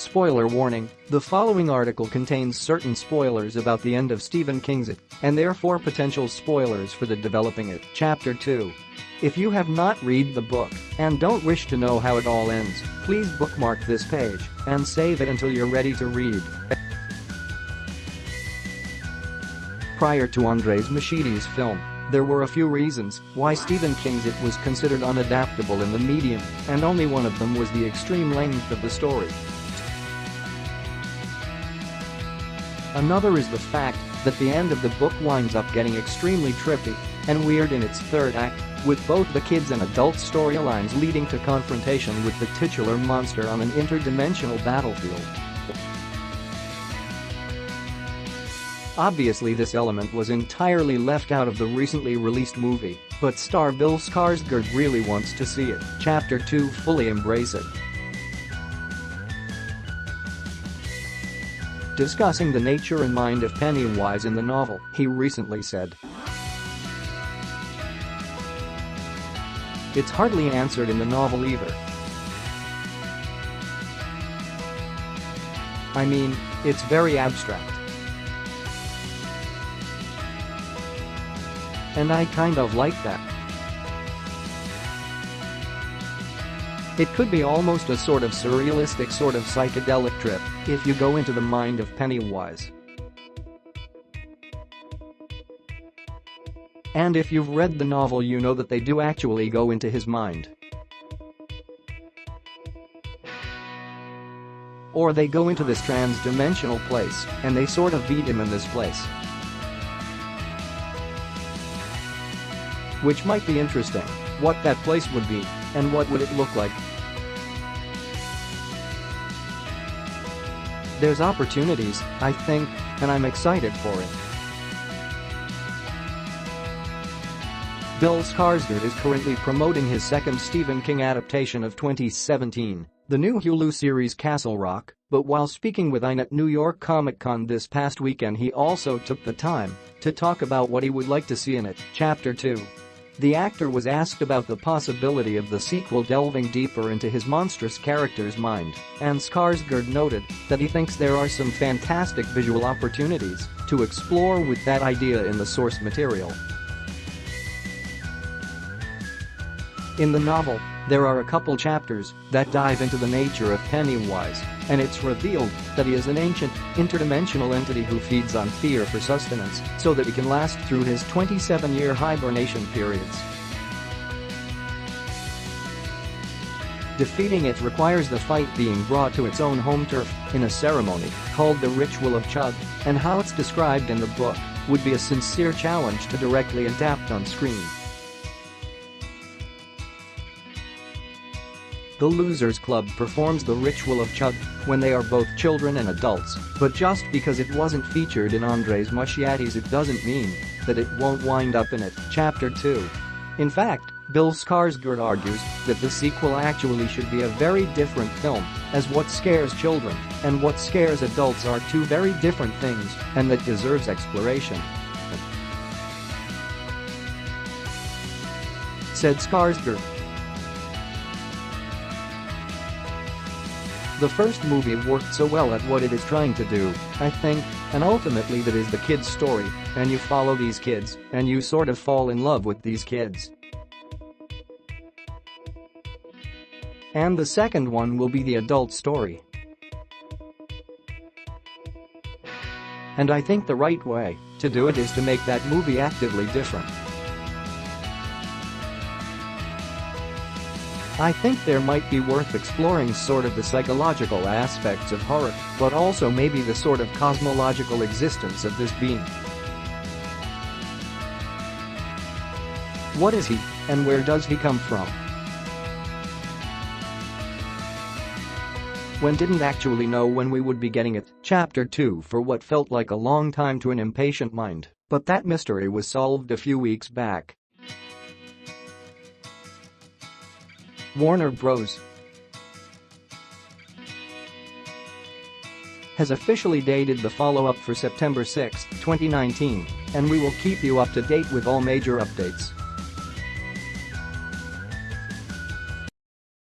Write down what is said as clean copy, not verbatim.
Spoiler warning, the following article contains certain spoilers about the end of Stephen King's It, and therefore potential spoilers for the developing it. Chapter 2. If you have not read the book and don't wish to know how it all ends, please bookmark this page and save it until you're ready to read. Prior to Andrzej Muschiedzi's film, there were a few reasons why Stephen King's It was considered unadaptable in the medium, and only one of them was the extreme length of the story. Another is the fact that the end of the book winds up getting extremely trippy and weird in its third act, with both the kids and adult storylines leading to confrontation with the titular monster on an interdimensional battlefield. Obviously, this element was entirely left out of the recently released movie, but star Bill Skarsgard really wants to see it. Chapter 2 fully embrace it. Discussing the nature and mind of Pennywise in the novel, he recently said, "It's hardly answered in the novel either. I mean, it's very abstract. And I kind of like that. It could be almost a sort of surrealistic sort of psychedelic trip if you go into the mind of Pennywise. And if you've read the novel, you know that they do actually go into his mind. Or they go into this trans-dimensional place and they sort of beat him in this place. Which might be interesting, what that place would be, and what would it look like. There's opportunities, I think, and I'm excited for it." Bill Skarsgard is currently promoting his second Stephen King adaptation of 2017, the new Hulu series Castle Rock, but while speaking with INA at New York Comic Con this past weekend, he also took the time to talk about what he would like to see in it. Chapter 2. The actor was asked about the possibility of the sequel delving deeper into his monstrous character's mind, and Skarsgard noted that he thinks there are some fantastic visual opportunities to explore with that idea in the source material. In the novel, there are a couple chapters that dive into the nature of Pennywise, and it's revealed that he is an ancient, interdimensional entity who feeds on fear for sustenance so that he can last through his 27-year hibernation periods. Defeating it requires the fight being brought to its own home turf in a ceremony called the Ritual of Chug, and how it's described in the book would be a sincere challenge to directly adapt on screen. The Losers Club performs the Ritual of Chug when they are both children and adults, but just because it wasn't featured in Andrzej Muschiedzi's It doesn't mean that it won't wind up in it. Chapter 2. In fact, Bill Skarsgard argues that the sequel actually should be a very different film, as what scares children and what scares adults are two very different things, and that deserves exploration. Said Skarsgard. The first movie worked so well at what it is trying to do, I think, and ultimately that is the kid's story, and you follow these kids, and you sort of fall in love with these kids. And the second one will be the adult story. And I think the right way to do it is to make that movie actively different. I think there might be worth exploring sort of the psychological aspects of horror, but also maybe the sort of cosmological existence of this being. What is he, and where does he come from? When didn't actually know when we would be getting it. Chapter 2 for what felt like a long time to an impatient mind, but that mystery was solved a few weeks back. Warner Bros. has officially dated the follow-up for September 6, 2019, and we will keep you up to date with all major updates.